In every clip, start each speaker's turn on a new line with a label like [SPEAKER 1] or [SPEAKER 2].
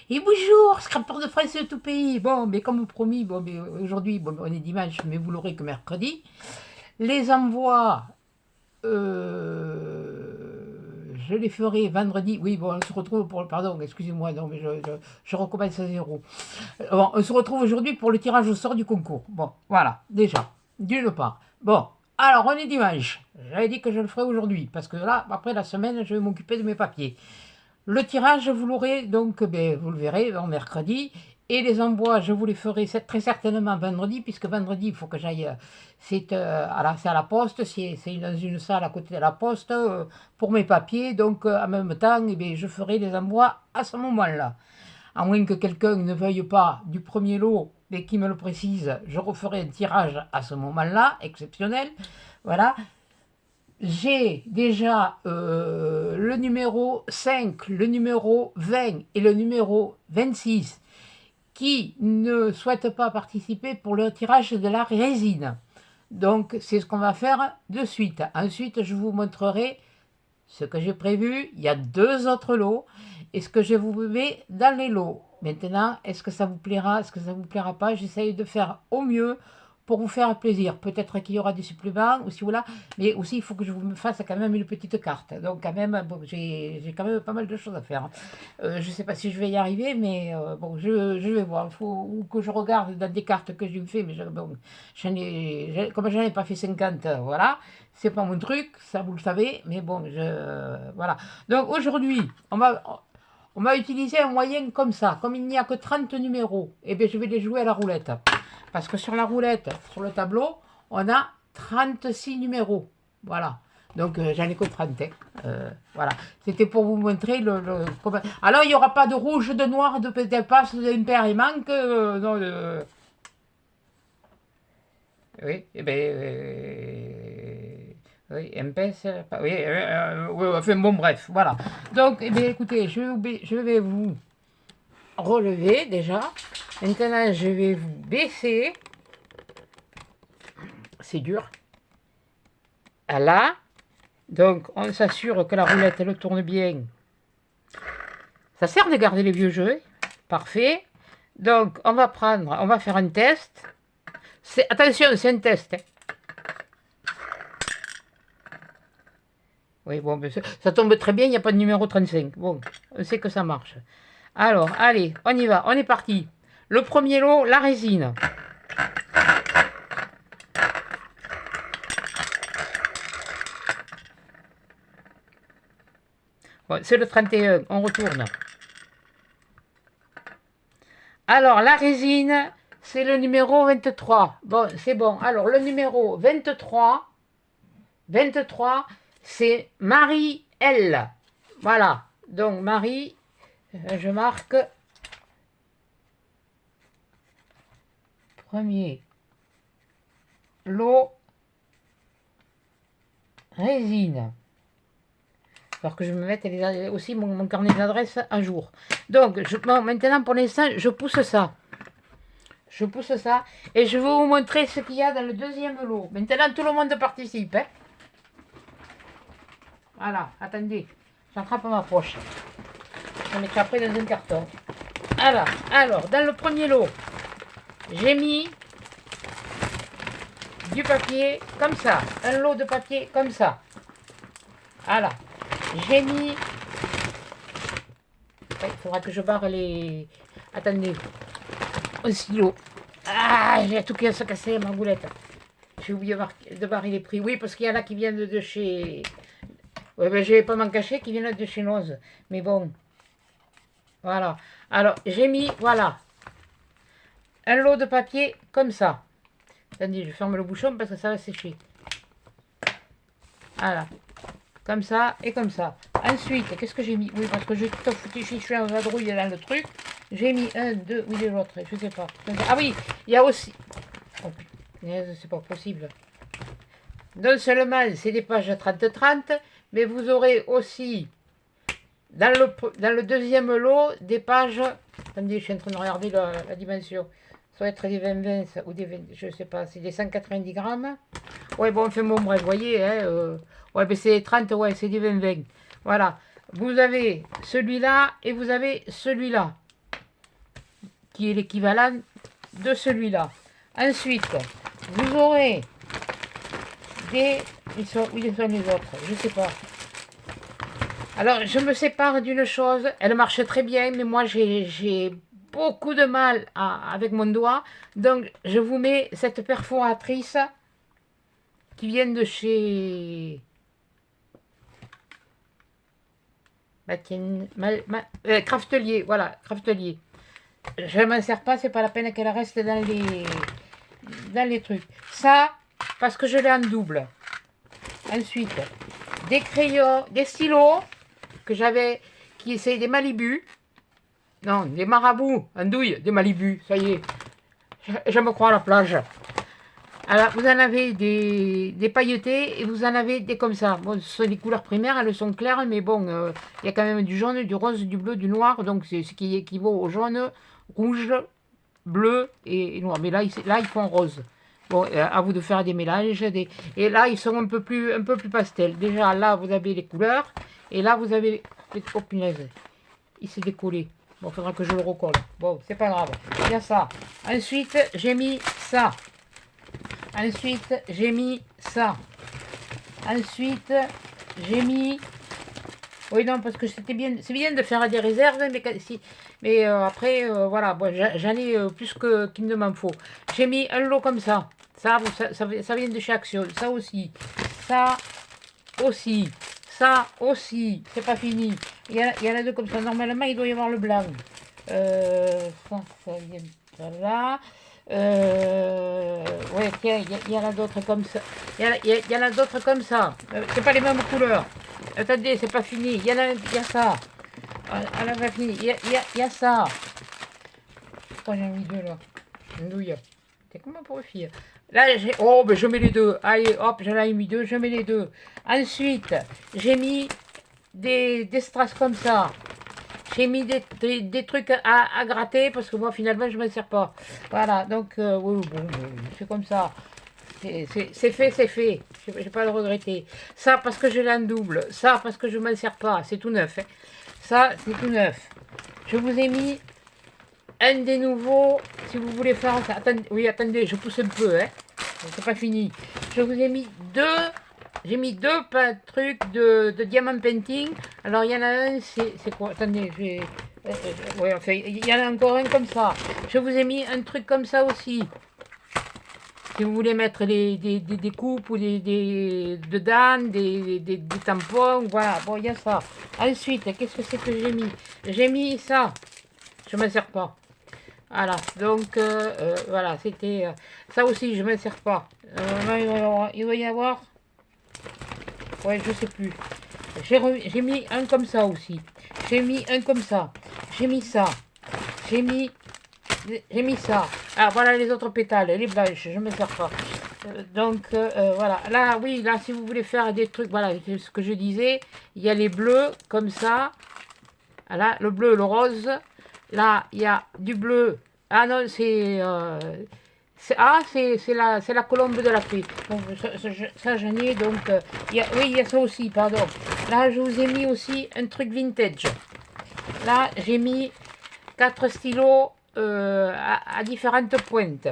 [SPEAKER 1] Et bonjour, scrapper de France de tout pays. Bon, mais comme promis, bon, mais aujourd'hui, bon, on est dimanche, mais vous l'aurez que mercredi. Les envois, je les ferai vendredi. Oui, bon, on se retrouve pour... Pardon, excusez-moi, non, mais je recommence à zéro. Bon, on se retrouve aujourd'hui pour le tirage au sort du concours. Bon, voilà, déjà, d'une part. Bon, alors, on est dimanche. J'avais dit que je le ferai aujourd'hui, parce que là, après la semaine, je vais m'occuper de mes papiers. Le tirage, vous l'aurez donc, ben, vous le verrez en mercredi. Et les envois, je vous les ferai très certainement vendredi, puisque vendredi, il faut que j'aille. C'est à la poste, c'est dans une salle à côté de la poste pour mes papiers. Donc, en même temps, eh bien, je ferai les envois à ce moment-là. À moins que quelqu'un ne veuille pas du premier lot, mais qui me le précise, je referai un tirage à ce moment-là, exceptionnel. Voilà. J'ai déjà le numéro 5, le numéro 20 et le numéro 26 qui ne souhaitent pas participer pour le tirage de la résine. Donc c'est ce qu'on va faire de suite. Ensuite, je vous montrerai ce que j'ai prévu. Il y a 2 autres lots et ce que je vous mets dans les lots. Maintenant, est-ce que ça vous plaira, est-ce que ça ne vous plaira pas? J'essaye de faire au mieux pour vous faire plaisir. Peut-être qu'il y aura des suppléments, ou si voilà, mais aussi il faut que je vous fasse quand même une petite carte. Donc quand même, bon, j'ai quand même pas mal de choses à faire. Je ne sais pas si je vais y arriver, mais bon, je vais voir. Il faut ou que je regarde dans des cartes que j'ai fait, mais bon, comme j'en ai pas fait 50, voilà, c'est pas mon truc, ça vous le savez, mais bon, voilà. Donc aujourd'hui, on va utiliser un moyen comme ça. Comme il n'y a que 30 numéros, et bien je vais les jouer à la roulette. Parce que sur la roulette, sur le tableau, on a 36 numéros. Voilà. Donc j'en ai que 30. Voilà. C'était pour vous montrer Alors il n'y aura pas de rouge, de noir, de passe, d'impair. Il manque. Non, oui, eh bien. Oui, MPS, oui, enfin bon, bref, voilà. Donc, eh bien, écoutez, je vais vous relever déjà. Maintenant, je vais vous baisser. C'est dur. À là. Donc, on s'assure que la roulette, elle tourne bien. Ça sert de garder les vieux jeux. Parfait. Donc, on va faire un test. Attention, c'est un test. Oui, bon, ça tombe très bien, il n'y a pas de numéro 35. Bon, on sait que ça marche. Alors, allez, on y va, on est parti. Le premier lot, la résine. Bon, c'est le 31, on retourne. Alors, la résine, c'est le numéro 23. Bon, c'est bon. Alors, le numéro 23, c'est Marie-L. Voilà. Donc, Marie, je marque premier lot résine. Alors que je me mette aussi mon carnet d'adresse à jour. Donc, maintenant, pour l'instant, je pousse ça. Je pousse ça. Et je vais vous montrer ce qu'il y a dans le deuxième lot. Maintenant, tout le monde participe. Hein. Voilà, attendez. J'attrape ma poche. Je mettrai après dans un carton. Alors, dans le premier lot, j'ai mis du papier comme ça. Un lot de papier comme ça. Voilà. J'ai mis... Il faudra que je barre les... Attendez. Un stylo. Ah, j'ai tout cassé ma boulette. J'ai oublié de barrer les prix. Oui, parce qu'il y en a qui viennent de chez... Ouais, ben, je vais pas m'en cacher, qui viennent de chez Noz. Mais bon. Voilà. Alors, j'ai mis, voilà. Un lot de papier comme ça. Attendez, je ferme le bouchon parce que ça va sécher. Voilà. Comme ça et comme ça. Ensuite, qu'est-ce que j'ai mis? Oui, parce que j'ai tout foutu, je suis en vadrouille dans le truc. J'ai mis un, deux, oui, l'autre, je sais pas. Ah oui, il y a aussi... Oh putain, c'est pas possible. Non seulement c'est des pages 30-30, mais vous aurez aussi, dans le deuxième lot, des pages... Attendez, je suis en train de regarder la dimension. Ça va être des 20-20 ou des 20, je sais pas, c'est des 190 grammes. Ouais, bon, enfin bon, bref, vous voyez, hein, ouais, mais c'est 30, ouais, c'est des 20-20. Voilà. Vous avez celui-là et vous avez celui-là. qui est l'équivalent de celui-là. Ensuite, vous aurez des... où sont les autres? Je ne sais pas. Alors, je me sépare d'une chose. Elle marche très bien, mais moi, j'ai beaucoup de mal avec mon doigt. Donc, je vous mets cette perforatrice qui vient de chez... Craftelier, voilà, Craftelier. Je ne m'en sers pas, c'est pas la peine qu'elle reste dans les trucs. Ça, parce que je l'ai en double. Ensuite, des crayons, des stylos que j'avais, qui c'est des Malibu. Non, des marabouts, andouille, des Malibu, ça y est. Je me crois à la plage. Alors, vous en avez des pailletés et vous en avez des comme ça. Bon, ce sont des couleurs primaires, elles sont claires, mais bon, il y a quand même du jaune, du rose, du bleu, du noir. Donc, c'est ce qui équivaut au jaune, rouge, bleu et noir. Mais là, ils font rose. Bon, à vous de faire des mélanges. Et là, ils sont un peu plus pastel. Déjà, là, vous avez les couleurs. Et là, vous avez les... Oh, punaise. Il s'est décollé. Bon, il faudra que je le recolle. Bon, c'est pas grave. Il y a ça. Ensuite, j'ai mis ça. Ensuite, j'ai mis ça. Ensuite, j'ai mis... Oui, non, parce que c'était bien... C'est bien de faire des réserves, mais après, voilà, bon, j'en ai plus qu'il ne m'en faut. J'ai mis un lot comme ça. Ça vient de chez Action. Ça aussi. Ça aussi. Ça aussi. C'est pas fini. Il y en a deux comme ça. Normalement, il doit y avoir le blanc. Ça vient de là. Ouais, tiens, il y en a d'autres comme ça. Il y en a d'autres comme ça. C'est pas les mêmes couleurs. Attendez, c'est pas fini. Il y a ça. Elle a pas fini. Il y a ça. Pourquoi j'ai mis deux là? Une douille. C'est comment pour les filles? Là, j'ai... Oh, ben je mets les deux. Allez, hop, j'en ai mis deux, je mets les deux. Ensuite, j'ai mis des strass comme ça. J'ai mis des trucs à gratter parce que moi, finalement, je ne m'en sers pas. Voilà, donc, oui, bon, c'est comme ça. C'est fait, c'est fait. Je ne vais pas le regretter. Ça, parce que je l'ai en double. Ça, parce que je ne m'en sers pas. C'est tout neuf. Hein. Ça, c'est tout neuf. Je vous ai mis un des nouveaux. Si vous voulez faire ça. Attendez, oui, attendez, je pousse un peu. Hein. C'est pas fini. Je vous ai mis deux. J'ai mis deux trucs de diamant painting. Alors, il y en a un, c'est quoi? Attendez, ouais, enfin, il y en a encore un comme ça. Je vous ai mis un truc comme ça aussi. Si vous voulez mettre des coupes ou dedans, des tampons, voilà. Bon, il y a ça. Ensuite, qu'est-ce que c'est que j'ai mis? J'ai mis ça. Je ne m'en sers pas. Voilà, donc, voilà, c'était... ça aussi, je ne m'en sers pas. Il va y avoir... Ouais, je sais plus. J'ai mis un comme ça aussi. J'ai mis un comme ça. J'ai mis ça. J'ai mis ça. Ah, voilà les autres pétales, les blanches, je ne me sers pas. Donc, voilà. Là, oui, là, si vous voulez faire des trucs, voilà, c'est ce que je disais. Il y a les bleus, comme ça. Voilà, le bleu, le rose. Là, il y a du bleu. Ah non, c'est la colombe de la paix. Donc, ça j'en ai. Donc, oui, il y a ça aussi, pardon. Là, je vous ai mis aussi un truc vintage. Là, j'ai mis 4 stylos à différentes pointes.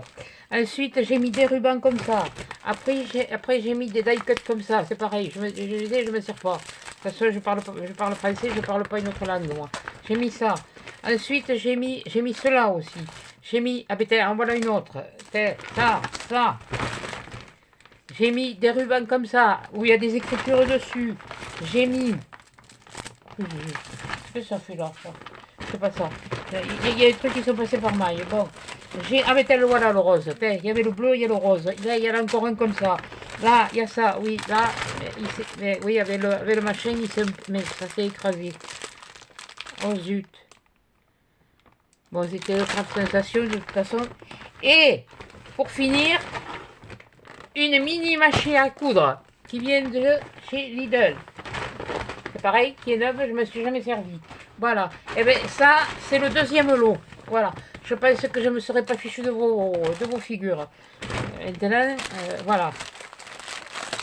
[SPEAKER 1] Ensuite, j'ai mis des rubans comme ça. Après, j'ai mis des die cuts comme ça. C'est pareil, je me sers pas. Parce que je parle français, je parle pas une autre langue, moi. J'ai mis ça. Ensuite, j'ai mis cela aussi. J'ai mis... Ah, ben, en voilà une autre. Ça. J'ai mis des rubans comme ça, où il y a des écritures dessus. J'ai mis... Qu'est-ce que ça fait là, ça? C'est pas ça. Il y a des trucs qui sont passés par maille. Bon. Ah, mais le voilà, le rose. Il y avait le bleu, il y a le rose. Là, il y en a encore un comme ça. Là, il y a ça, oui. Là, oui, avec le machin, mais ça s'est écrasé. Oh, zut. Bon, c'était le craft sensation, de toute façon. Et, pour finir, une mini machine à coudre qui vient de chez Lidl. C'est pareil, qui est neuve, je ne me suis jamais servi. Voilà. Et bien, ça, c'est le deuxième lot. Voilà. Je pense que je ne me serais pas fichu de vos figures. Maintenant, voilà.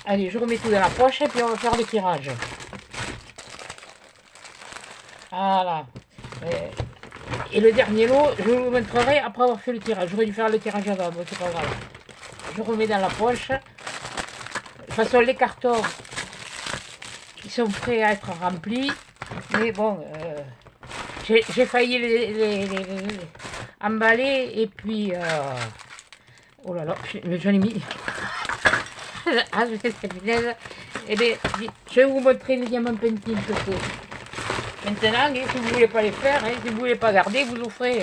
[SPEAKER 1] Allez, je remets tout dans la poche et puis on va faire le tirage. Voilà. Et le dernier lot, je vous montrerai après avoir fait le tirage. J'aurais dû faire le tirage avant, bon, c'est pas grave. Je remets dans la poche. De toute façon, les cartons, ils sont prêts à être remplis. Mais bon, j'ai failli les emballer. Et puis, oh là là, j'en ai mis. Ah, je sais cette punaise. Eh bien, je vais vous montrer les diamants painting que c'est. Maintenant, si vous ne voulez pas les faire, si vous ne voulez pas garder, vous offrez.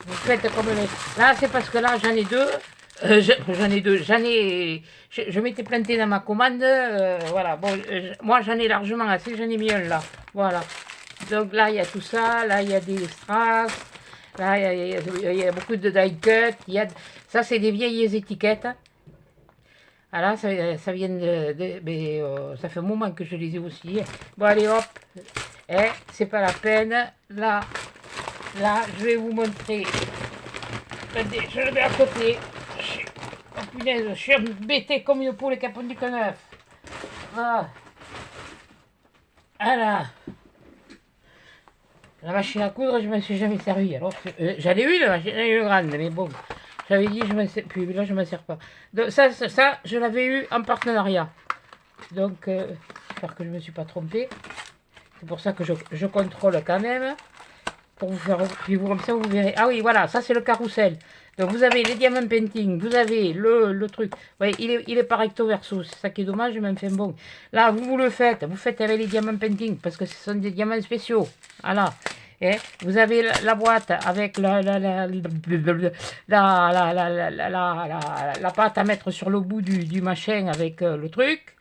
[SPEAKER 1] Vous faites comme les... Là, c'est parce que là, j'en ai deux. J'en ai deux. Je m'étais planté dans ma commande. Voilà. Bon, moi, j'en ai largement assez. J'en ai mis un là. Voilà. Donc là, il y a tout ça. Là, il y a des strass. Là, il y a beaucoup de die cut. Ça, c'est des vieilles étiquettes. Ah là, ça vient mais ça fait un moment que je les ai aussi. Bon, allez, hop. C'est pas la peine. Là, je vais vous montrer. Attendez, je le mets à côté. Oh punaise, je suis embêté comme une poule qui a pondu qu'un œuf. Voilà. La machine à coudre, je ne m'en suis jamais servi. Alors, j'en ai eu la machine, grande, mais bon. J'avais dit, je m'en sers, puis là, je ne m'en sers pas. Donc, ça, je l'avais eu en partenariat. Donc, j'espère que je ne me suis pas trompée. C'est pour ça que je contrôle quand même. Pour vous faire, puis vous, comme ça, vous verrez. Ah oui, voilà, ça, c'est le carrousel. Donc, vous avez les diamants painting, vous avez le truc. Vous voyez, il est pas recto verso. C'est ça qui est dommage, mais enfin bon. Là, vous le faites. Vous faites avec les diamants painting parce que ce sont des diamants spéciaux. Voilà. Et vous avez la boîte avec la pâte à mettre sur le bout du machin avec le truc.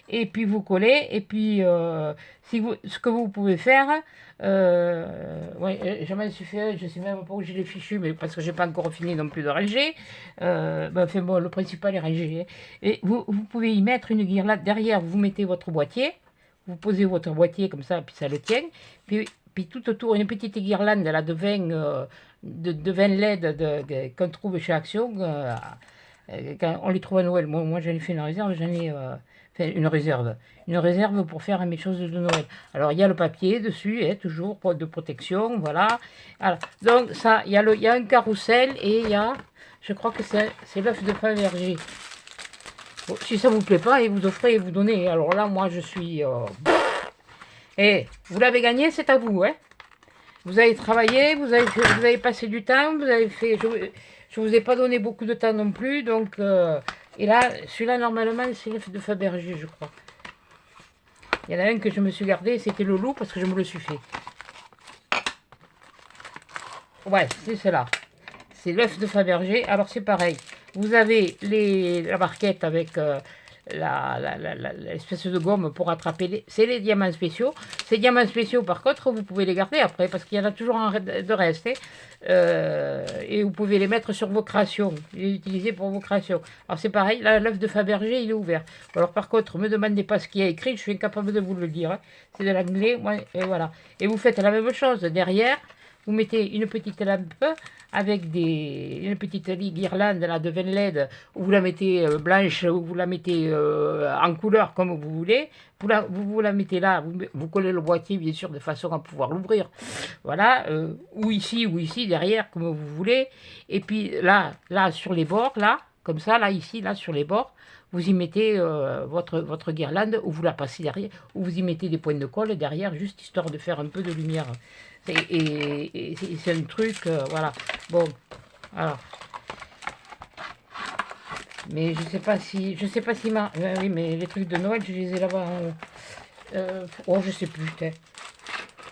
[SPEAKER 1] Et puis vous collez. Et puis ce que vous pouvez faire, ouais, je m'en suis fait, je sais même pas où j'ai les fichus, mais parce que j'ai pas encore fini non plus de ranger. Enfin bon, le principal est rangé. Et vous pouvez y mettre une guirlande. Derrière, vous mettez votre boîtier. Vous posez votre boîtier comme ça, puis ça le tient. Puis tout autour, une petite guirlande là, de 20, de 20 LED qu'on trouve chez Action. Quand on les trouve à Noël. Moi j'en ai fait une réserve, fait une réserve. Une réserve pour faire mes choses de Noël. Alors il y a le papier dessus, toujours de protection, voilà. Alors, donc ça, il y a un carrousel et il y a, je crois que c'est l'œuf de Fabergé. Bon, si ça vous plaît pas, et vous offrez et vous donnez. Alors là, moi je suis... Et vous l'avez gagné, c'est à vous, hein. Vous avez travaillé, vous avez passé du temps, vous avez fait... Je vous ai pas donné beaucoup de temps non plus, donc... et là, celui-là, normalement, c'est l'œuf de Fabergé, je crois. Il y en a un que je me suis gardé, c'était le loup, parce que je me le suis fait. Ouais, c'est cela. C'est l'œuf de Fabergé. Alors, c'est pareil. Vous avez la barquette avec... l'espèce de gomme pour attraper c'est les diamants spéciaux. Ces diamants spéciaux, par contre, vous pouvez les garder après parce qu'il y en a toujours de reste. Et vous pouvez les mettre sur vos créations, les utiliser pour vos créations. Alors c'est pareil, là, l'œuf de Fabergé, il est ouvert. Alors par contre, ne me demandez pas ce qu'il y a écrit, je suis incapable de vous le dire. Hein. C'est de l'anglais, ouais, et voilà. Et vous faites la même chose derrière. Vous mettez une petite lampe avec une petite guirlande là, de 20 LED, où vous la mettez blanche, ou vous la mettez en couleur comme vous voulez. Vous la mettez là, vous collez le boîtier bien sûr de façon à pouvoir l'ouvrir. Voilà, ou ici, derrière, comme vous voulez. Et puis là sur les bords, là, comme ça, là, ici, là, sur les bords, vous y mettez votre guirlande, ou vous la passez derrière, ou vous y mettez des points de colle derrière, juste histoire de faire un peu de lumière. Et c'est un truc, voilà. Bon, alors. Mais je sais pas si oui, mais les trucs de Noël, je les ai là-bas. Oh, je sais plus, putain.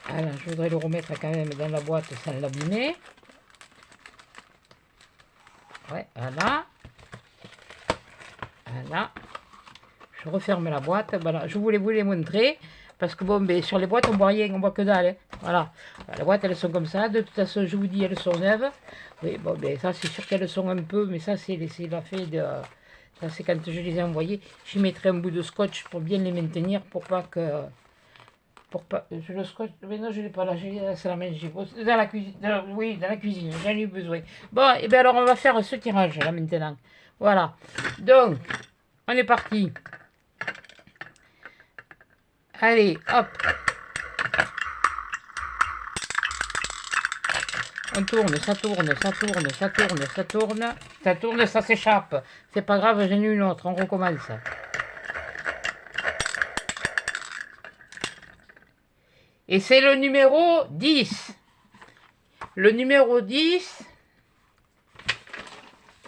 [SPEAKER 1] Alors, je voudrais le remettre quand même dans la boîte sans l'abîmer. Ouais, voilà. Voilà. Je referme la boîte. Voilà, je voulais vous les montrer. Parce que bon, mais sur les boîtes, on voit rien, on voit que dalle. Hein. Voilà. Les boîtes, elles sont comme ça. De toute façon, je vous dis, elles sont neuves. Oui, bon, mais ça, c'est sûr qu'elles sont un peu. Mais ça, c'est l'effet de. Ça, c'est quand je les ai envoyées. J'y mettrai un bout de scotch pour bien les maintenir. Pour pas que. Pour pas. Je le scotch. Mais non, je ne l'ai pas là. C'est la main. Dans la cuisine. Oui, dans la cuisine. J'en ai eu besoin. Bon, et bien alors, on va faire ce tirage là maintenant. Voilà. Donc, on est parti. Allez, hop. On tourne, ça tourne, ça tourne, ça tourne, ça tourne. Ça tourne, ça s'échappe. C'est pas grave, j'en ai une autre, on recommence. Et c'est le numéro 10. Le numéro 10.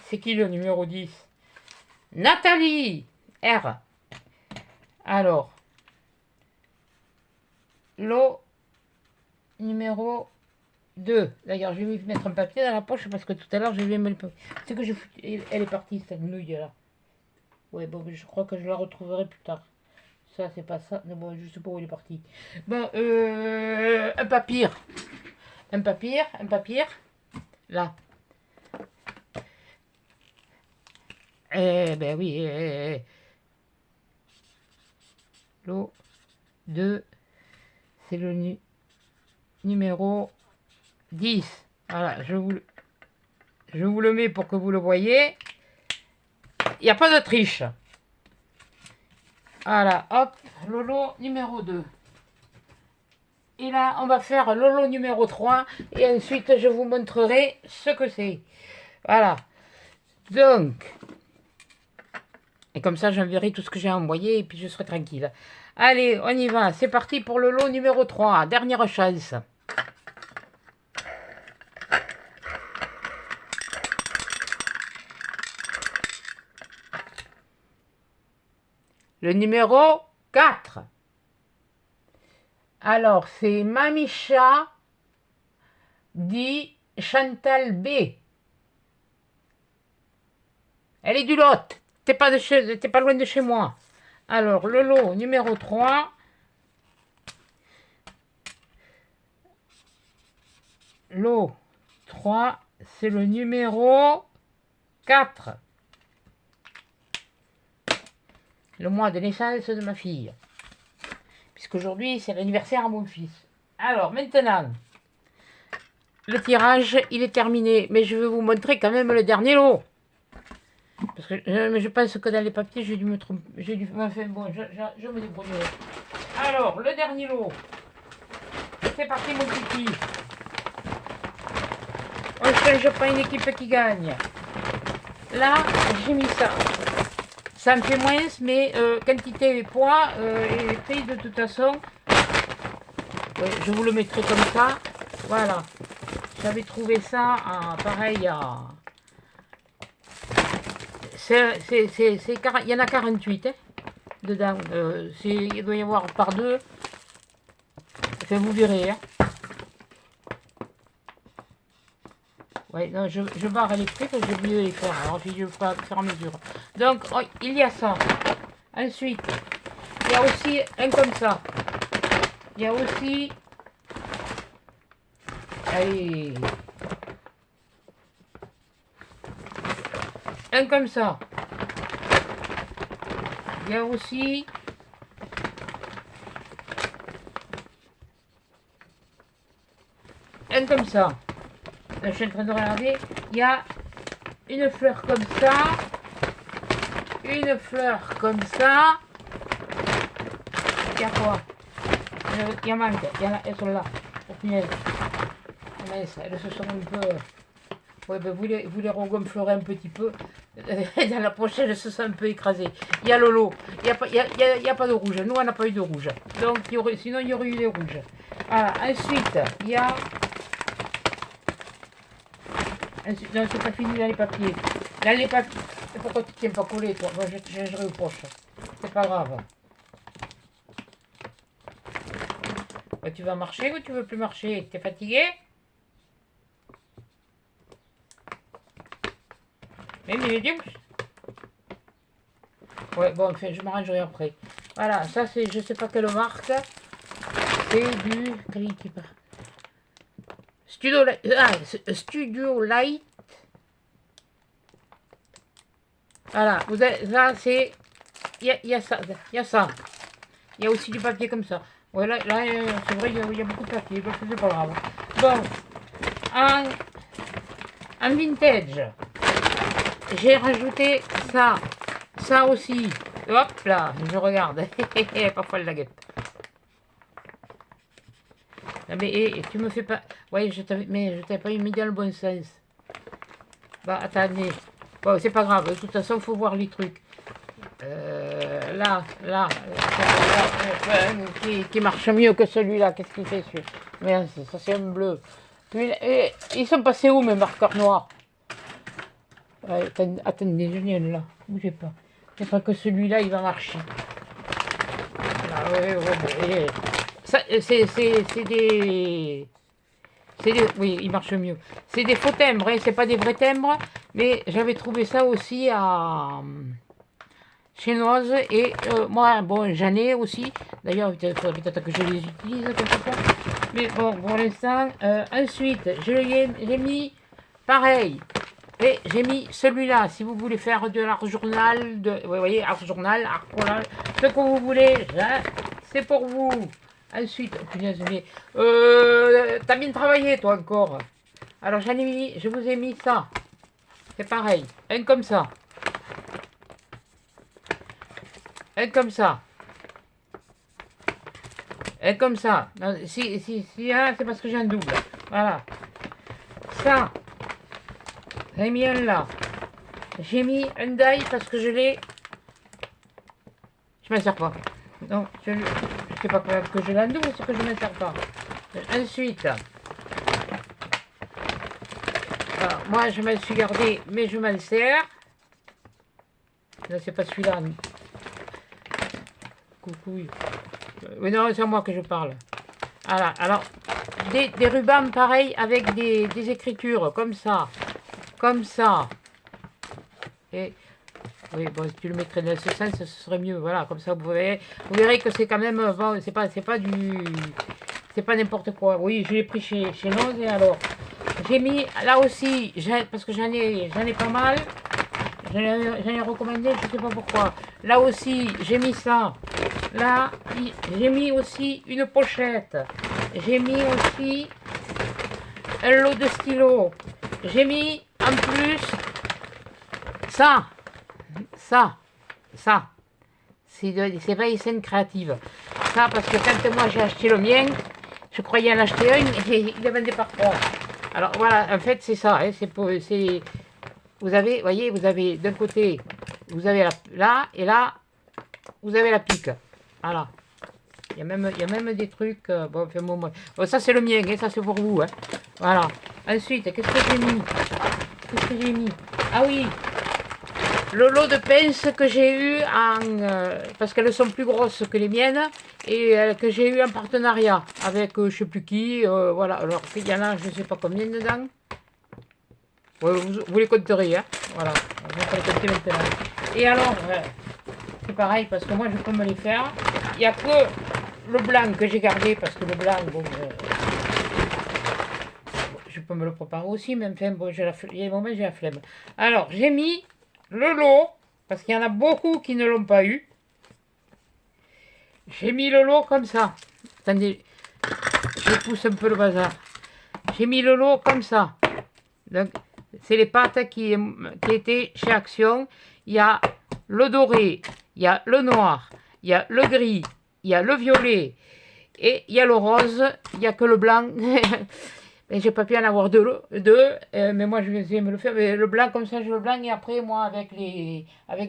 [SPEAKER 1] C'est qui le numéro 10? Nathalie R. Alors. Lot numéro 2. D'ailleurs, je vais mettre un papier dans la poche parce que tout à l'heure, j'ai vu le papier. C'est que elle est partie, cette nouille là. Ouais, bon, je crois que je la retrouverai plus tard. Ça, c'est pas ça. Mais bon, je sais pas où il est parti. Bon, un papier. Un papier, un papier. Là. Eh ben oui. Lot 2. C'est le numéro 10. Voilà, je vous le mets pour que vous le voyez. Il n'y a pas de triche. Voilà, hop, Lolo numéro 2. Et là, on va faire Lolo numéro 3. Et ensuite, je vous montrerai ce que c'est. Voilà. Donc, et comme ça, j'enverrai tout ce que j'ai envoyé et puis je serai tranquille. Allez, on y va. C'est parti pour le lot numéro 3. Dernière chance. Le numéro 4. Alors, c'est Mamicha dit Chantal B. Elle est du Lot. T'es pas loin de chez moi. Alors, le lot numéro 3. Lot 3, c'est le numéro 4. Le mois de naissance de ma fille. Puisqu'aujourd'hui, c'est l'anniversaire à mon fils. Alors, maintenant, le tirage, il est terminé. Mais je vais vous montrer quand même le dernier lot. Parce que je pense que dans les papiers, j'ai dû me tromper. Enfin, bon, je me débrouillerai. Alors, le dernier lot. C'est parti, mon petit. On ne change pas une équipe qui gagne. Là, j'ai mis ça. Ça me fait moins, mais quantité et poids et prix de toute façon. Ouais, je vous le mettrai comme ça. Voilà. J'avais trouvé ça pareil à. Il y en a 48 hein, dedans. Il doit y avoir par deux. Enfin, vous verrez. Hein. Ouais, non, je barre les prix parce que j'ai oublié de les faire. Alors, je vais le faire à mesure. Donc, oh, il y a ça. Ensuite, il y a aussi un comme ça. Il y a aussi... Allez. Un comme ça. Il y a aussi... Un comme ça. Là, je suis en train de regarder. Il y a une fleur comme ça. Une fleur comme ça. Il y a quoi? Il y en manque. Elles sont là. Oh, punaise. Elles se sont un peu... Ouais, ben vous les regonflerez un petit peu. Dans la prochaine, elles se sont un peu écrasées. Il y a le lot. Il n'y a pas de rouge. Nous, on n'a pas eu de rouge. Donc, sinon, il y aurait eu des rouges. Voilà. Ensuite, il y a... Non, c'est pas fini dans les papiers. Dans les papiers... Pourquoi tu ne tiens pas collé, toi? Moi, je te changerai aux poches. C'est pas grave. Ben, tu vas marcher ou tu veux plus marcher? T'es fatigué? Mais ouais, bon, enfin, je m'arrangerai après. Voilà, ça c'est, je sais pas quelle marque. C'est du... Studio Light. Voilà, vous avez, ça c'est... Il y a ça, il y a ça. Il y a aussi du papier comme ça. Ouais, là c'est vrai, il y a beaucoup de papier, donc c'est pas grave. Bon, en vintage, j'ai rajouté ça. Ça aussi. Hop là, je regarde. Parfois la guette. mais tu me fais pas... Ouais, mais je t'avais pas mis dans le bon sens. Bah, attendez. Bon, c'est pas grave. De toute façon, il faut voir les trucs. Là, qui marche mieux que celui-là. Qu'est-ce qu'il fait celui-là? Merde, ça c'est un bleu. Ils sont passés où mes marqueurs noirs? Ouais, attendez, je viens là. Bougez pas. C'est pas que celui-là, il va marcher. Ah, ouais. C'est des... Oui, il marche mieux. C'est des faux timbres, hein, c'est pas des vrais timbres. Mais j'avais trouvé ça aussi à... chez Noise. Et moi, bon, j'en ai aussi. D'ailleurs, il faudrait peut-être que je les utilise quelque part. Mais bon, pour l'instant, ensuite, j'ai mis pareil. Et j'ai mis celui-là, si vous voulez faire de l'art journal, vous voyez, art journal, art collage, ce que vous voulez, c'est pour vous. Ensuite, t'as bien travaillé toi encore. Alors je vous ai mis ça. C'est pareil, un comme ça. Un comme ça. Un comme ça. Non, si c'est parce que j'ai un double. Voilà. Ça. J'ai mis un là. J'ai mis un die parce que je l'ai. Je m'en sers pas. Non, je sais pas que je l'ai en double, c'est que je ne m'en sers pas. Ensuite. Alors, moi je m'en suis gardé, mais je m'en sers. Là c'est pas celui-là. Coucou. Oui, non, c'est à moi que je parle. Voilà, alors, des rubans pareils avec des écritures, comme ça. Comme ça. Et, oui, bon, si tu le mettrais dans ce sens, ce serait mieux. Voilà, comme ça, vous verrez que c'est quand même, bon, c'est pas n'importe quoi. Oui, je l'ai pris chez Noz, et alors, j'ai mis, là aussi, parce que j'en ai pas mal. J'en ai recommandé, je sais pas pourquoi. Là aussi, j'ai mis ça. Là, j'ai mis aussi une pochette. J'ai mis aussi un lot de stylos. J'ai mis en plus ça. C'est pas une scène créative. Ça, parce que quand moi j'ai acheté le mien, je croyais en acheter un et il le vendait par trois. Alors voilà, en fait c'est ça. Hein, vous avez, voyez, vous avez d'un côté, vous avez là et là, vous avez la pique. Voilà. Il y a même des trucs. Bon, ça c'est le mien, hein, ça c'est pour vous. Hein. Voilà. Ensuite, qu'est-ce que j'ai mis? Ah oui, le lot de pinces que j'ai eu parce qu'elles sont plus grosses que les miennes et que j'ai eu en partenariat avec je sais plus qui. Voilà. Alors il y en a, je sais pas combien dedans. Ouais, vous les compterez, hein. Voilà. Je vais les compter maintenant. Et alors, c'est pareil parce que moi je peux me les faire. Il n'y a que le blanc que j'ai gardé parce que le blanc, bon, je peux me le préparer aussi, mais enfin, bon, il y a des moments j'ai la flemme. Alors, j'ai mis le lot, parce qu'il y en a beaucoup qui ne l'ont pas eu. J'ai mis le lot comme ça. Attendez, je pousse un peu le bazar. J'ai mis le lot comme ça. Donc, c'est les pâtes qui étaient chez Action. Il y a le doré, il y a le noir, il y a le gris, il y a le violet et il y a le rose. Il n'y a que le blanc. Et j'ai pas pu en avoir deux, mais moi je vais essayer de me le faire. Mais le blanc comme ça, je le blanc et après moi avec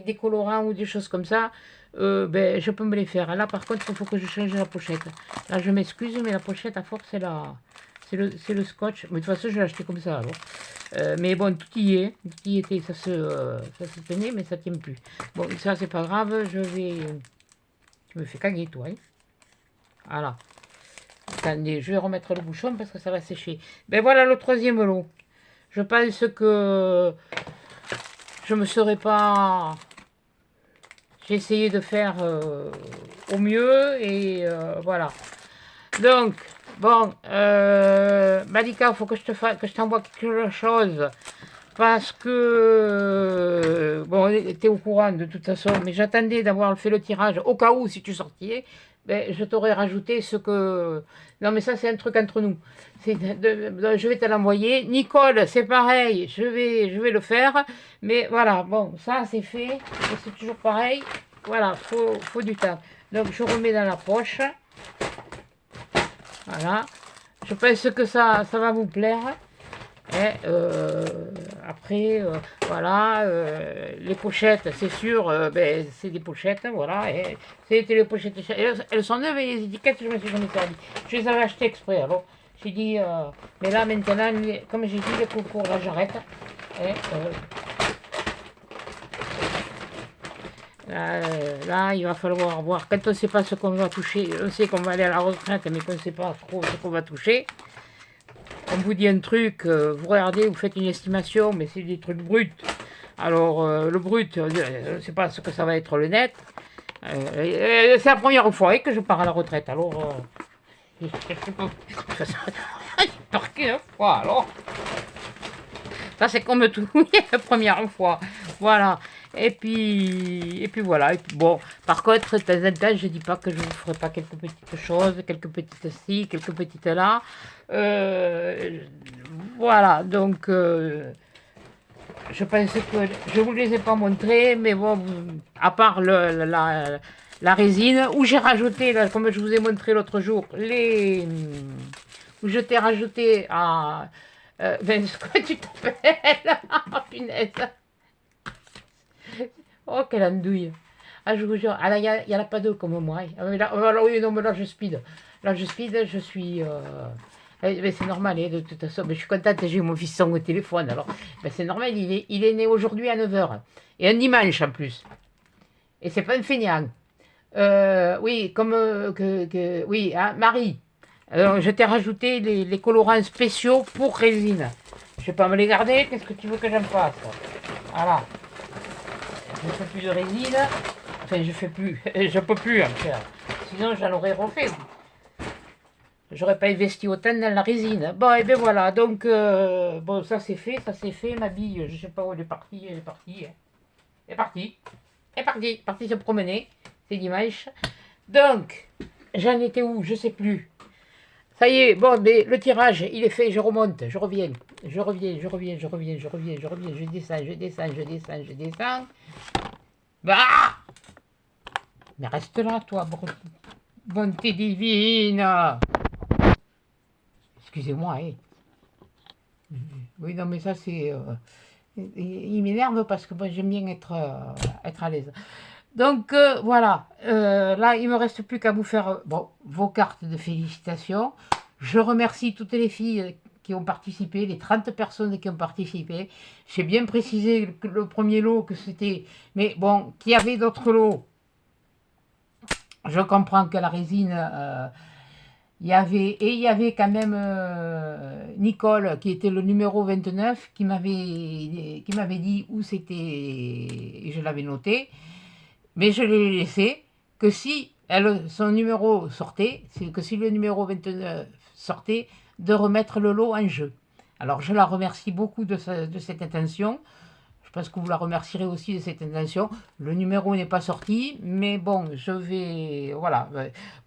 [SPEAKER 1] des colorants ou des choses comme ça, je peux me les faire. Là par contre, il faut que je change la pochette. Là je m'excuse, mais la pochette à force c'est le scotch. Mais de toute façon je l'ai acheté comme ça alors. Mais bon, tout y est, tout y était, ça se tenait, mais ça tient plus. Bon, ça c'est pas grave, tu me fais caguer toi. Hein. Voilà. Attendez, je vais remettre le bouchon parce que ça va sécher. Ben voilà le troisième lot. Je pense que je me serais pas... J'ai essayé de faire au mieux et voilà. Donc, bon, Malika, il faut que je t'envoie quelque chose. Parce que, bon, tu es au courant de toute façon, mais j'attendais d'avoir fait le tirage au cas où si tu sortais. Ben, je t'aurais rajouté ce que... Non, mais ça, c'est un truc entre nous. Je vais te l'envoyer. Nicole, c'est pareil. Je vais le faire. Mais voilà, bon, ça, c'est fait. C'est toujours pareil. Voilà, faut du temps. Donc, je remets dans la poche. Voilà. Je pense que ça va vous plaire. Et, après, voilà, les pochettes, c'est sûr, ben, c'est des pochettes, voilà. Et c'était les pochettes, elles sont neuves et les étiquettes, je me suis jamais servi. Je les avais achetées exprès, alors j'ai dit, mais là maintenant, comme j'ai dit, les concours, là j'arrête. Et, là, il va falloir voir. Quand on ne sait pas ce qu'on va toucher, on sait qu'on va aller à la retraite, mais qu'on ne sait pas trop ce qu'on va toucher. On vous dit un truc, vous regardez, vous faites une estimation, mais c'est des trucs bruts. Alors, le brut, je ne sais pas ce que ça va être le net. C'est la première fois que je pars à la retraite. Alors, je sais pas. Par quelle fois alors? Ça, c'est comme tout, la première fois. Voilà. Et puis voilà. Et puis, bon, par contre, de temps en temps, je dis pas que je ne vous ferai pas quelques petites choses, quelques petites ci, quelques petites là. Voilà, donc, je pense que je ne vous les ai pas montrées, mais bon, à part la résine, où j'ai rajouté, là, comme je vous ai montré l'autre jour, où je t'ai rajouté à... Vince, comment tu t'appelles? Oh, punaise. Oh, quelle andouille. Ah, je vous jure. Ah, là, il y en a pas deux comme moi. Ah, mais là, oui, non, mais là, je speed. Là, je speed, je suis... mais c'est normal, hein, de toute façon. Mais je suis contente, j'ai eu mon fils au téléphone. Alors, ben, c'est normal, il est né aujourd'hui à 9h. Et un dimanche, en plus. Et c'est pas un feignant. Oui, comme... oui, hein, Marie. Alors, je t'ai rajouté les colorants spéciaux pour résine. Je vais pas me les garder, qu'est-ce que tu veux que j'en fasse? Voilà. Je ne fais plus de résine. Enfin, je fais plus. Je peux plus en faire. Sinon, j'en aurais refait. J'aurais pas investi autant dans la résine. Bon, et bien voilà. Donc, bon, ça c'est fait, ça c'est fait. Ma bille, je sais pas où elle est partie. Elle est partie. Elle est partie. Elle est partie. Partie se promener. C'est dimanche. Donc, j'en étais où? Je sais plus. Ça y est, bon, mais le tirage, il est fait, je remonte, je reviens, je reviens, je reviens, je reviens, je reviens, je reviens, je descends, je descends, je descends, je descends. Bah! Mais reste là, toi, bonté divine. Excusez-moi, hein. Oui, non, mais ça, c'est... il m'énerve parce que moi, j'aime bien être à l'aise. Donc, voilà. Là, il ne me reste plus qu'à vous faire bon, vos cartes de félicitations. Je remercie toutes les filles qui ont participé, les 30 personnes qui ont participé. J'ai bien précisé que le premier lot que c'était... Mais bon, qu'il y avait d'autres lots. Je comprends que la résine... il y avait quand même Nicole, qui était le numéro 29, qui m'avait dit où c'était, et je l'avais noté. Mais je l'ai laissé que si son numéro sortait, c'est que si le numéro 29 sortait, de remettre le lot en jeu. Alors je la remercie beaucoup de cette intention. Je pense que vous la remercierez aussi de cette intention. Le numéro n'est pas sorti, mais bon, je vais... Voilà.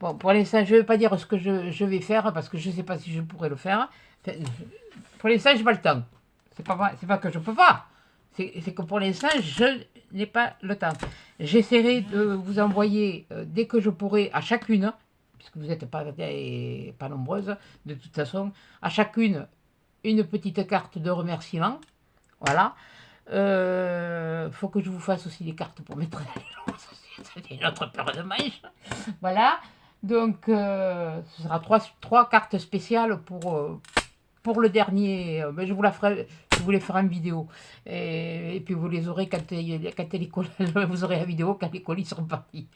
[SPEAKER 1] Bon, pour l'instant, je ne vais pas dire ce que je vais faire, parce que je ne sais pas si je pourrai le faire. Enfin, pour l'instant, je n'ai pas le temps. C'est pas que je ne peux pas. C'est que pour l'instant, je n'ai pas le temps. J'essaierai de vous envoyer, dès que je pourrai, à chacune, puisque vous n'êtes pas nombreuses, de toute façon, à chacune, une petite carte de remerciement. Voilà. Faut que je vous fasse aussi des cartes pour mettre c'est une autre paire de manches. Voilà. Donc, ce sera trois cartes spéciales pour le dernier. Mais je vous la ferai. Je voulais faire une vidéo. Et puis vous les aurez quand vous aurez la vidéo quand les colis seront partis.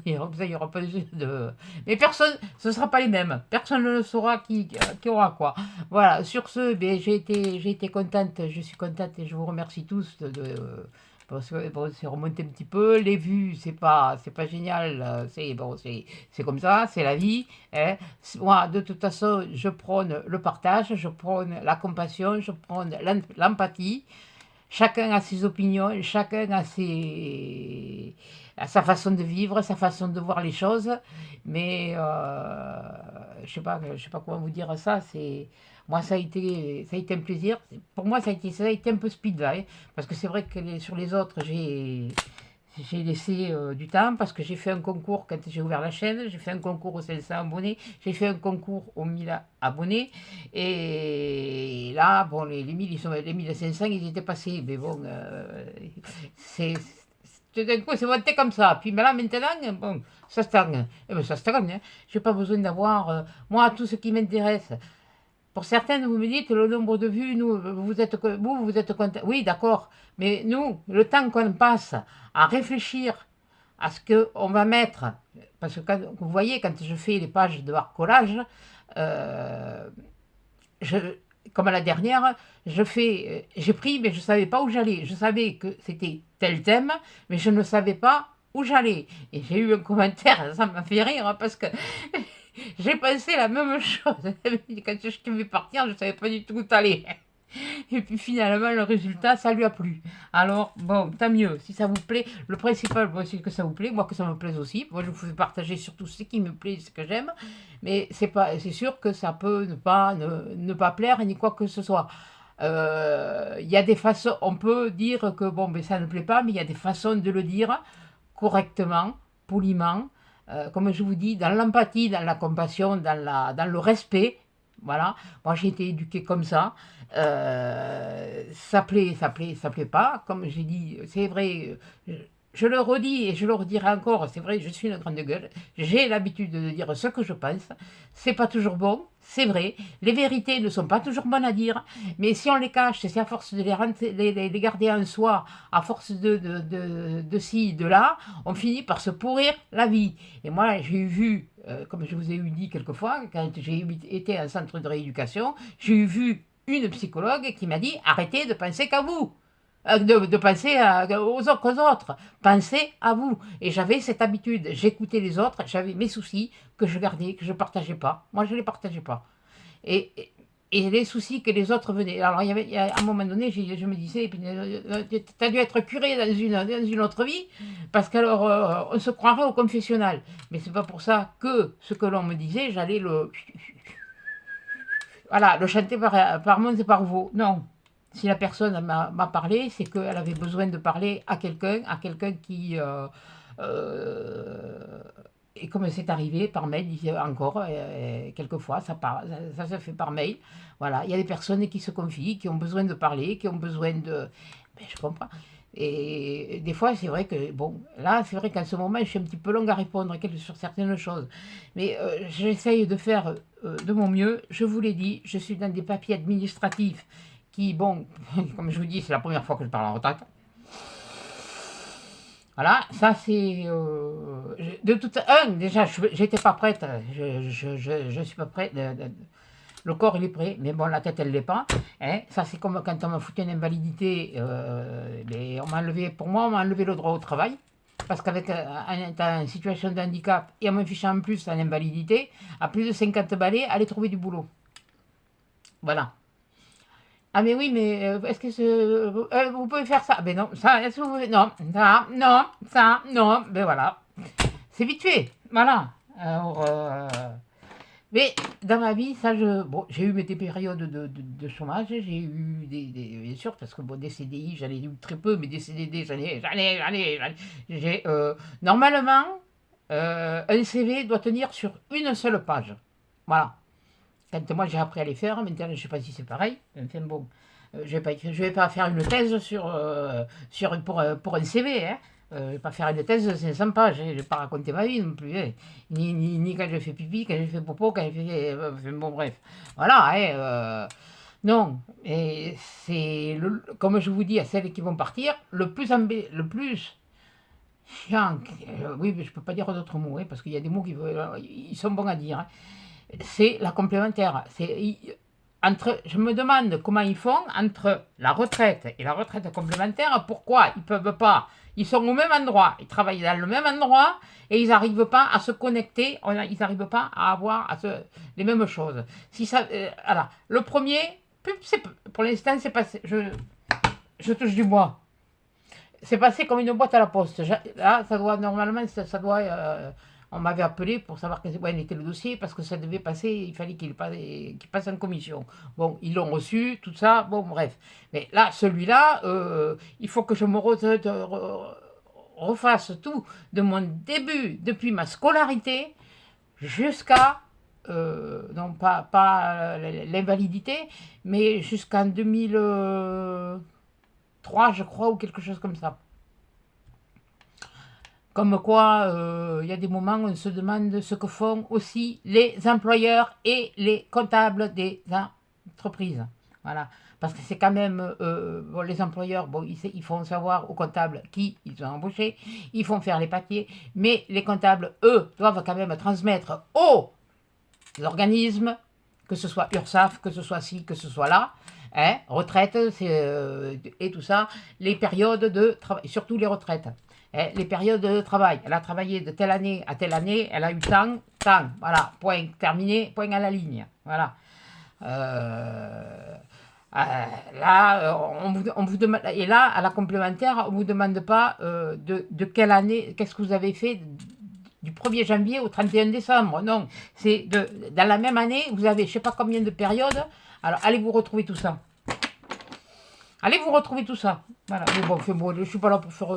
[SPEAKER 1] Il n'y aura pas de... Mais personne, ce ne sera pas les mêmes. Personne ne le saura qui aura quoi. Voilà, sur ce, ben, j'ai été contente, je suis contente et je vous remercie tous parce que bon, c'est remonté un petit peu, les vues, c'est pas génial, c'est comme ça, c'est la vie. Hein. Moi, de toute façon, je prône le partage, je prône la compassion, je prône l'empathie. Chacun a ses opinions, chacun a sa façon de vivre, sa façon de voir les choses. Mais je sais pas comment vous dire ça. Moi, ça a été un plaisir. Pour moi, ça a été un peu speed là, hein, parce que c'est vrai que sur les autres, j'ai laissé du temps parce que j'ai fait un concours quand j'ai ouvert la chaîne, j'ai fait un concours aux 500 abonnés, j'ai fait un concours aux 1000 abonnés, et là, bon, les 1000, les 1500, ils étaient passés, mais bon, c'est... D'un coup, c'est monté comme ça. Puis mais là, maintenant, bon, ça stagne. Eh ben, ça stagne. Hein. Je n'ai pas besoin d'avoir, moi, tout ce qui m'intéresse. Pour certaines, vous me dites le nombre de vues, nous, vous êtes content. Oui, d'accord. Mais nous, le temps qu'on passe à réfléchir à ce qu'on va mettre, parce que vous voyez, quand je fais les pages de collage, euh, je, comme à la dernière, j'ai pris, mais je ne savais pas où j'allais. Je savais que c'était tel thème, mais je ne savais pas où j'allais. Et j'ai eu un commentaire, ça m'a fait rire, hein, parce que j'ai pensé la même chose. Quand je devais partir, je ne savais pas du tout où aller. Et puis finalement, le résultat, ça lui a plu. Alors, bon, tant mieux. Si ça vous plaît, le principal, bon, c'est que ça vous plaît. Moi, que ça me plaise aussi. Moi, je vous fais partager surtout ce qui me plaît, ce que j'aime. Mais c'est sûr que ça peut ne pas plaire ni quoi que ce soit. Il y a des façons, on peut dire que bon, mais ça ne plaît pas, mais il y a des façons de le dire correctement, poliment, comme je vous dis, dans l'empathie, dans la compassion, dans le respect. Voilà, moi j'ai été éduquée comme ça. Ça plaît, ça plaît, ça plaît pas. Comme j'ai dit, c'est vrai, je le redis et je le redirai encore, c'est vrai, je suis une grande gueule. J'ai l'habitude de dire ce que je pense. C'est pas toujours bon, c'est vrai. Les vérités ne sont pas toujours bonnes à dire, mais si on les cache, c'est à force de les garder en soi, à force de ci, de là, on finit par se pourrir la vie. Et moi, j'ai vu, comme je vous ai dit quelquefois, quand j'ai été à un centre de rééducation, j'ai vu une psychologue qui m'a dit arrêtez de penser qu'à vous. De penser aux autres. Pensez à vous. Et j'avais cette habitude. J'écoutais les autres, j'avais mes soucis que je gardais, que je ne partageais pas. Moi, je ne les partageais pas. Et, et, et les soucis que les autres venaient. Alors, à un moment donné, je me disais, tu as dû être curé dans une autre vie, parce qu'alors, on se croirait au confessionnal. Mais c'est pas pour ça que ce que l'on me disait, j'allais voilà, le chanter par mots et par vos. Non. Si la personne m'a parlé, c'est qu'elle avait besoin de parler à quelqu'un qui... et comme c'est arrivé par mail, encore, quelquefois, ça se fait par mail. Voilà, il y a des personnes qui se confient, qui ont besoin de parler, qui ont besoin de... Ben, je comprends. Et des fois, c'est vrai que, bon, là, c'est vrai qu'en ce moment, je suis un petit peu longue à répondre sur certaines choses. Mais j'essaye de faire de mon mieux. Je vous l'ai dit, je suis dans des papiers administratifs qui, bon, comme je vous dis, c'est la première fois que je parle en retraite. Voilà, ça c'est... de toute déjà, j'étais pas prête, je suis pas prête, le corps il est prêt, mais bon, la tête elle l'est pas. Hein. Ça c'est comme quand on m'a foutu une invalidité, on m'a enlevé, pour moi, on m'a enlevé le droit au travail, parce qu'avec une situation de handicap, et en me fichant en plus en invalidité, à plus de 50 balais, aller trouver du boulot. Voilà. Ah mais oui, mais est-ce que vous pouvez faire ça? Ben non, ça, est-ce que vous pouvez... Non, ça, non, ben voilà. C'est vite fait, voilà. Alors, mais dans ma vie, ça, bon, j'ai eu mes des périodes de chômage, j'ai eu bien sûr, parce que bon, des CDI, j'en ai eu très peu, mais des CDD, normalement, un CV doit tenir sur une seule page. Voilà. Quand moi j'ai appris à les faire, maintenant je ne sais pas si c'est pareil. Enfin bon, je ne vais pas faire une thèse pour un CV. Hein. Je ne vais pas faire une thèse de 500 pages. Hein. Je ne vais pas raconter ma vie non plus. Hein. Ni quand j'ai fait pipi, quand j'ai fait popo, quand j'ai fait. Enfin, bon, bref. Voilà. Hein, non. Et c'est, comme je vous dis à celles qui vont partir, le plus chiant. Oui, mais je ne peux pas dire d'autres mots, hein, parce qu'il y a des mots ils sont bons à dire. Hein, c'est la complémentaire. Je me demande comment ils font entre la retraite et la retraite complémentaire. Pourquoi ils peuvent pas? Ils sont au même endroit, ils travaillent dans le même endroit et ils n'arrivent pas à se connecter. Ils n'arrivent pas à avoir les mêmes choses. Si ça, voilà. Le premier, pour l'instant, c'est passé. Je touche du bois. C'est passé comme une boîte à la poste. Là, ça doit normalement, ça doit. On m'avait appelé pour savoir où était le dossier parce que ça devait passer, il fallait qu'il passe en commission. Bon, ils l'ont reçu, tout ça, bon, bref. Mais là, celui-là, il faut que je me refasse tout de mon début, depuis ma scolarité, jusqu'à, non pas l'invalidité, mais jusqu'en 2003, je crois, ou quelque chose comme ça. Comme quoi, il y a des moments où on se demande ce que font aussi les employeurs et les comptables des entreprises. Voilà. Parce que c'est quand même, bon, les employeurs, bon, ils font savoir aux comptables qui ils ont embauché, ils font faire les papiers, mais les comptables, eux, doivent quand même transmettre aux organismes, que ce soit URSSAF, que ce soit ci, que ce soit là, hein, retraite et tout ça, les périodes de travail, surtout les retraites. Les périodes de travail. Elle a travaillé de telle année à telle année, elle a eu tant, voilà, point terminé, point à la ligne. Voilà. Là, on vous demande, et là, à la complémentaire, on ne vous demande pas de quelle année, qu'est-ce que vous avez fait du 1er janvier au 31 décembre. Non, c'est dans la même année, vous avez je ne sais pas combien de périodes. Alors, allez vous retrouver tout ça. Allez vous retrouver tout ça. Voilà. Mais bon, je ne suis pas là pour faire...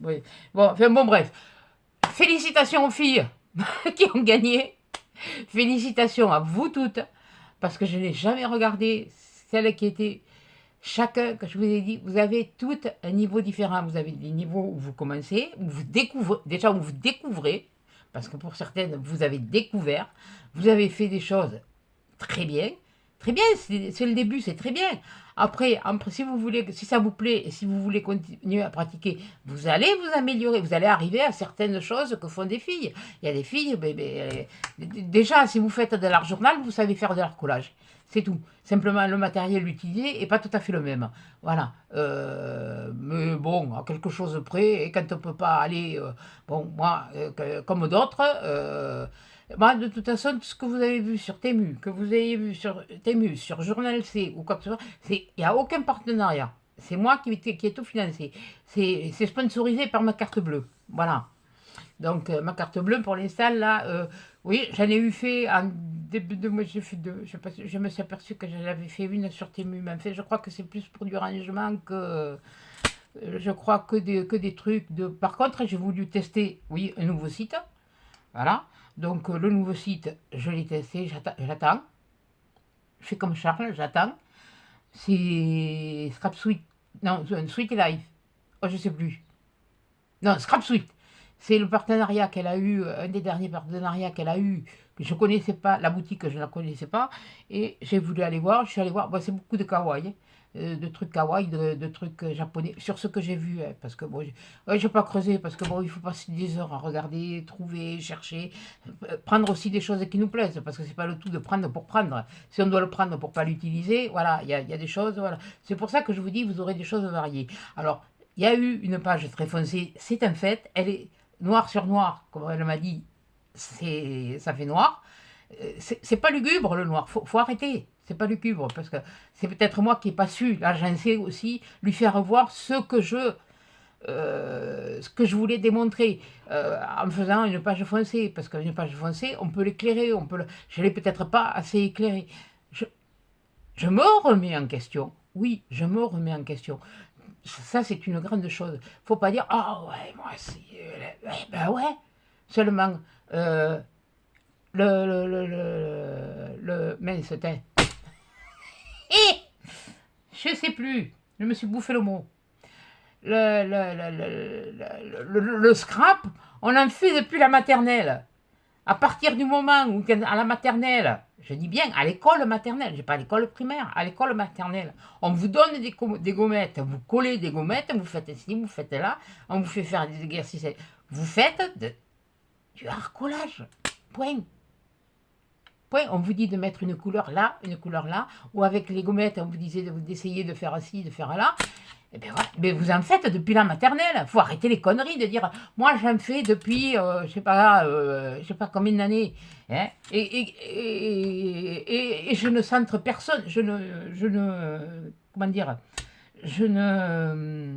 [SPEAKER 1] oui. Bon, bref. Félicitations aux filles qui ont gagné. Félicitations à vous toutes. Parce que je n'ai jamais regardé celle qui était... Chacun, que je vous ai dit, vous avez toutes un niveau différent. Vous avez des niveaux où vous commencez, où vous découvrez, déjà où vous découvrez, parce que pour certaines, vous avez découvert, vous avez fait des choses très bien, c'est le début, c'est très bien. Après, si vous voulez, si ça vous plaît et si vous voulez continuer à pratiquer, vous allez vous améliorer, vous allez arriver à certaines choses que font des filles. Il y a des filles, déjà, si vous faites de l'art journal, vous savez faire de l'art collage. C'est tout. Simplement, le matériel utilisé n'est pas tout à fait le même. Voilà. Mais bon, à quelque chose près, et quand on ne peut pas aller, bon, moi, comme d'autres, moi, de toute façon, tout ce que vous avez vu sur Temu, que vous avez vu sur Temu, sur Journal C ou quoi que ce soit, il n'y a aucun partenariat. C'est moi qui ai tout financé. C'est sponsorisé par ma carte bleue. Voilà. Donc, ma carte bleue, pour l'instant, là, oui, j'en ai eu fait en début de mois, j'ai fait deux. Je me suis aperçu que j'en avais fait une sur Temu. Mais en fait, je crois que c'est plus pour du rangement que... je crois que des trucs de... Par contre, j'ai voulu tester, oui, un nouveau site. Voilà. Donc, le nouveau site, je l'ai testé, j'attends. Je fais comme Charles, j'attends. C'est ScrapSuite. Non, Sweet Life. Oh, je sais plus. Non, ScrapSuite. C'est le partenariat qu'elle a eu, un des derniers partenariats qu'elle a eu, que je ne connaissais pas, la boutique, je ne la connaissais pas, et j'ai voulu aller voir, je suis allée voir, bon, c'est beaucoup de kawaii, de trucs kawaii, de trucs japonais, sur ce que j'ai vu, hein, parce que bon, j'ai pas creusé, parce que bon, il faut passer des heures à regarder, trouver, chercher, prendre aussi des choses qui nous plaisent, parce que c'est pas le tout de prendre pour prendre, si on doit le prendre pour pas l'utiliser, voilà, il y a des choses, voilà, c'est pour ça que je vous dis, vous aurez des choses variées. Alors, il y a eu une page très foncée, c'est un fait, elle est noir sur noir, comme elle m'a dit, ça fait noir. C'est pas lugubre le noir, faut arrêter. C'est pas lugubre, parce que c'est peut-être moi qui n'ai pas su, là j'en sais aussi, lui faire voir ce que je voulais démontrer en faisant une page foncée, parce qu'une page foncée, on peut l'éclairer, je ne l'ai peut-être pas assez éclairée. Je me remets en question, oui, je me remets en question. Ça, c'est une grande chose. Faut pas dire, ah ouais, moi, c'est... ben ouais, seulement, mince, et je sais plus, je me suis bouffé le mot. Le scrap, on en fait depuis la maternelle. À partir du moment où, à la maternelle, je dis bien à l'école maternelle, j'ai pas à l'école primaire, à l'école maternelle, on vous donne des gommettes, vous collez des gommettes, vous faites ici, vous faites là, on vous fait faire des exercices. Vous faites du hard-collage. Point. Point. On vous dit de mettre une couleur là, ou avec les gommettes, on vous disait d'essayer de faire ci, de faire là. Et bien voilà, mais vous en faites depuis la maternelle. Il faut arrêter les conneries de dire moi j'en fais depuis je sais pas combien d'années. Hein, et je ne centre personne. Je ne comment dire, je ne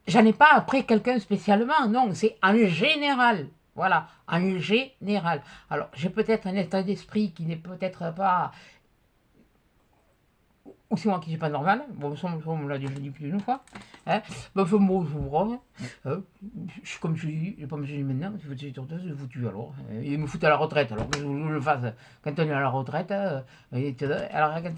[SPEAKER 1] j'en ai pas après quelqu'un spécialement. Non, c'est en général. Voilà, en général. Alors, j'ai peut-être un état d'esprit qui n'est peut-être pas ou c'est moi qui ne suis pas normal. Bon, ça, on me l'a déjà dit plus d'une fois. Hein. Ben, enfin, bon, je vous rends. Je suis comme je dis, je vais pas me dire maintenant, si vous êtes sur je vous tue alors. Ils me foutent à la retraite, alors que je le fasse. Quand on est à la retraite, alors quand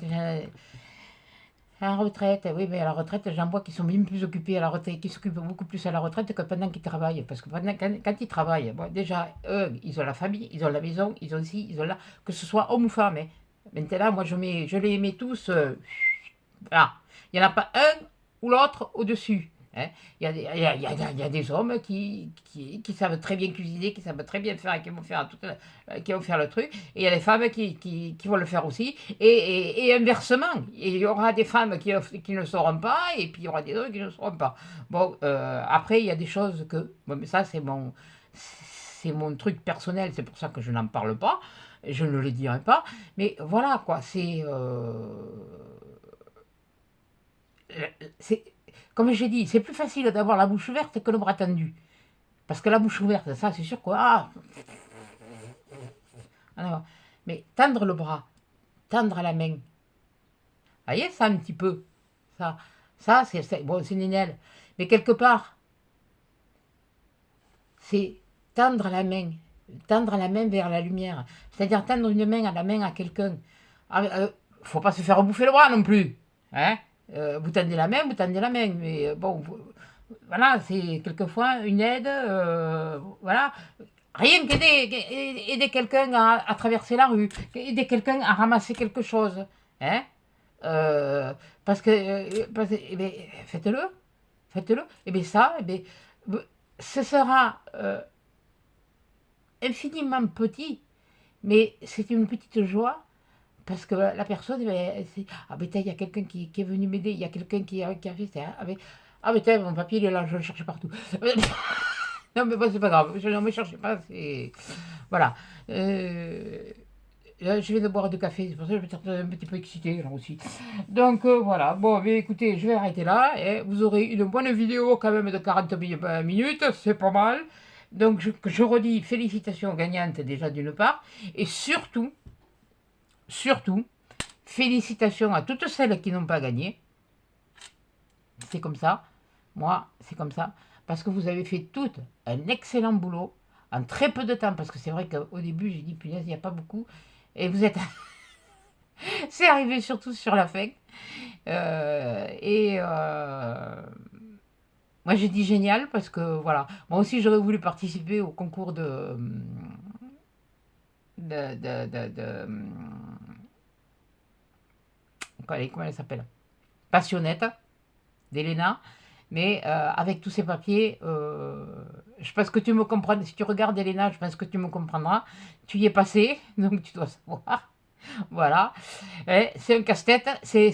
[SPEAKER 1] à la retraite, oui, mais à la retraite, j'en vois qui sont bien plus occupés à la retraite, qui s'occupent beaucoup plus à la retraite que pendant qu'ils travaillent. Parce que quand ils travaillent, bon, déjà, eux, ils ont la famille, ils ont la maison, ils ont ci, ils ont là, que ce soit homme ou femme. Hein. Maintenant, moi, je les mets tous. Voilà. Il n'y en a pas un ou l'autre au-dessus. Hein. Il y a des hommes qui savent très bien cuisiner, qui savent très bien faire, qui vont faire le truc. Et il y a des femmes qui vont le faire aussi. Et inversement, il y aura des femmes qui ne le sauront pas, et puis il y aura des hommes qui ne le sauront pas. Bon, après, il y a des choses que... Bon, mais ça, c'est mon truc personnel, c'est pour ça que je n'en parle pas. Je ne le dirai pas. Mais voilà, quoi, c'est comme j'ai dit, c'est plus facile d'avoir la bouche ouverte que le bras tendu. Parce que la bouche ouverte, ça c'est sûr quoi. Mais tendre le bras, tendre la main. Vous voyez ça un petit peu. Ça bon, c'est Nénel. Mais quelque part, c'est tendre la main. Tendre la main vers la lumière. C'est-à-dire tendre une main à la main à quelqu'un. Faut pas se faire bouffer le bras non plus. Hein. Vous tendez la main, mais bon, voilà, c'est quelquefois une aide, voilà. Rien qu'aider quelqu'un à traverser la rue, aider quelqu'un à ramasser quelque chose, hein, eh bien, faites-le, et bien ça, eh bien, ce sera infiniment petit, mais c'est une petite joie. Parce que la personne, ah ben il y a quelqu'un qui est venu m'aider, il y a quelqu'un qui a fait ça. Ah ben mon papier il est là, je le cherche partout. Non mais bon, c'est pas grave, je ne me cherche pas, c'est... Voilà. Là, je viens de boire du café, c'est pour ça que je vais être un petit peu excité là aussi. Donc voilà, bon, mais écoutez, je vais arrêter là, et vous aurez une bonne vidéo quand même de 40 minutes, c'est pas mal. Donc je redis félicitations aux gagnantes déjà d'une part, et surtout, félicitations à toutes celles qui n'ont pas gagné. C'est comme ça. Moi, c'est comme ça. Parce que vous avez fait toutes un excellent boulot en très peu de temps. Parce que c'est vrai qu'au début, j'ai dit, punaise, il n'y a pas beaucoup. Et vous êtes... c'est arrivé surtout sur la fin. Moi, j'ai dit génial parce que, voilà. Moi aussi, j'aurais voulu participer au concours comment elle s'appelle, Passionnette d'Elena, mais avec tous ces papiers, je pense que tu me comprends. Si tu regardes Elena, je pense que tu me comprendras. Tu y es passé, donc tu dois savoir. Voilà, c'est un casse-tête, c'est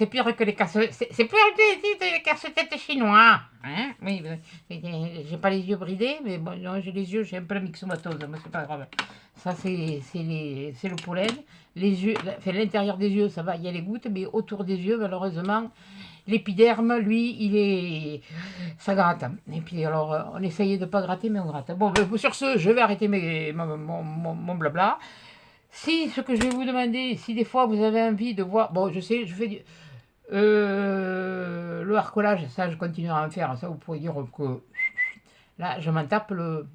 [SPEAKER 1] pire que les casse-têtes, c'est plus que les casse-têtes chinois. Hein, oui, j'ai pas les yeux bridés, mais bon, non, j'ai un peu la myxomatose, mais c'est pas grave. Ça, c'est le pollen. Les yeux, enfin, l'intérieur des yeux, ça va, il y a les gouttes, mais autour des yeux, malheureusement, l'épiderme, lui, ça gratte. Et puis, alors, on essayait de pas gratter, mais on gratte. Bon, sur ce, je vais arrêter mon blabla. Si, ce que je vais vous demander, si des fois vous avez envie de voir, bon, je sais, je fais le harcolage, ça, je continuerai à en faire. Ça, vous pourrez dire que là, je m'en tape le...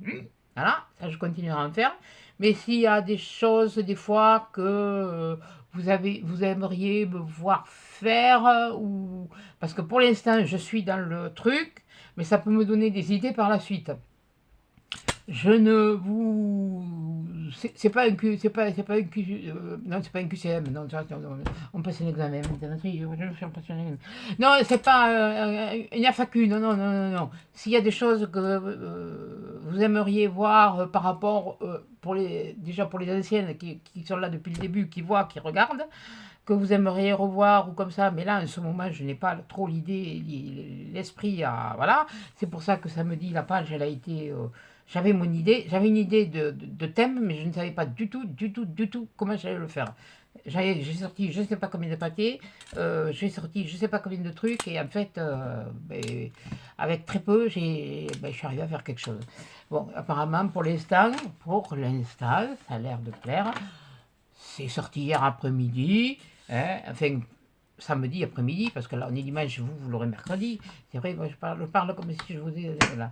[SPEAKER 1] Voilà, ça, je continuerai à en faire. Mais s'il y a des choses, des fois, que vous aimeriez me voir faire, ou... Parce que pour l'instant, je suis dans le truc, mais ça peut me donner des idées par la suite. Je ne vous... C'est pas un Q... non, c'est pas un QCM. Non, on passe un examen. Non, c'est pas une FAQ. Non. S'il y a des choses que vous aimeriez voir par rapport... déjà pour les anciennes qui sont là depuis le début, qui voient, qui regardent, que vous aimeriez revoir ou comme ça, mais là en ce moment je n'ai pas trop l'idée, l'esprit à... Voilà, c'est pour ça que ça me dit la page, elle a été... j'avais une idée de thème, mais je ne savais pas du tout comment j'allais le faire. J'ai sorti je ne sais pas combien de papiers, j'ai sorti je ne sais pas combien de trucs, et en fait, avec très peu, je suis arrivé à faire quelque chose. Bon, apparemment, pour l'instant, ça a l'air de plaire. C'est sorti hier après-midi, hein, enfin, samedi après-midi, parce que là on est dimanche, vous l'aurez mercredi. C'est vrai, moi, je parle comme si je vous disais. Voilà.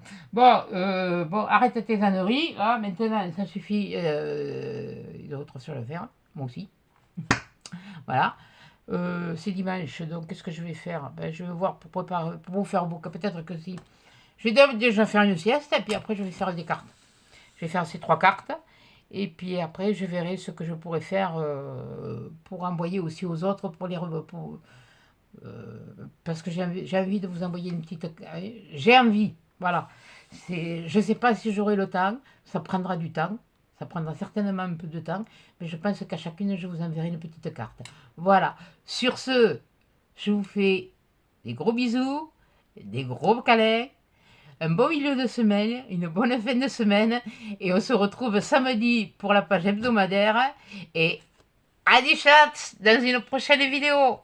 [SPEAKER 1] Bon, arrête tes âneries. Ah, maintenant, ça suffit. Il y a autre chose à faire. Moi aussi. Voilà. C'est dimanche, donc qu'est-ce que je vais faire? Ben, je vais voir pour préparer, pour vous faire beaucoup. Peut-être que si. Je vais déjà faire une sieste, et puis après, je vais faire des cartes. Je vais faire ces 3 cartes. Et puis après, je verrai ce que je pourrais faire pour envoyer aussi aux autres, pour les parce que j'ai envie de vous envoyer une petite... J'ai envie, voilà. Je ne sais pas si j'aurai le temps, ça prendra du temps, ça prendra certainement un peu de temps, mais je pense qu'à chacune, je vous enverrai une petite carte. Voilà. Sur ce, je vous fais des gros bisous, des gros câlins, un bon milieu de semaine, une bonne fin de semaine, et on se retrouve samedi pour la page hebdomadaire, et à des chats dans une prochaine vidéo.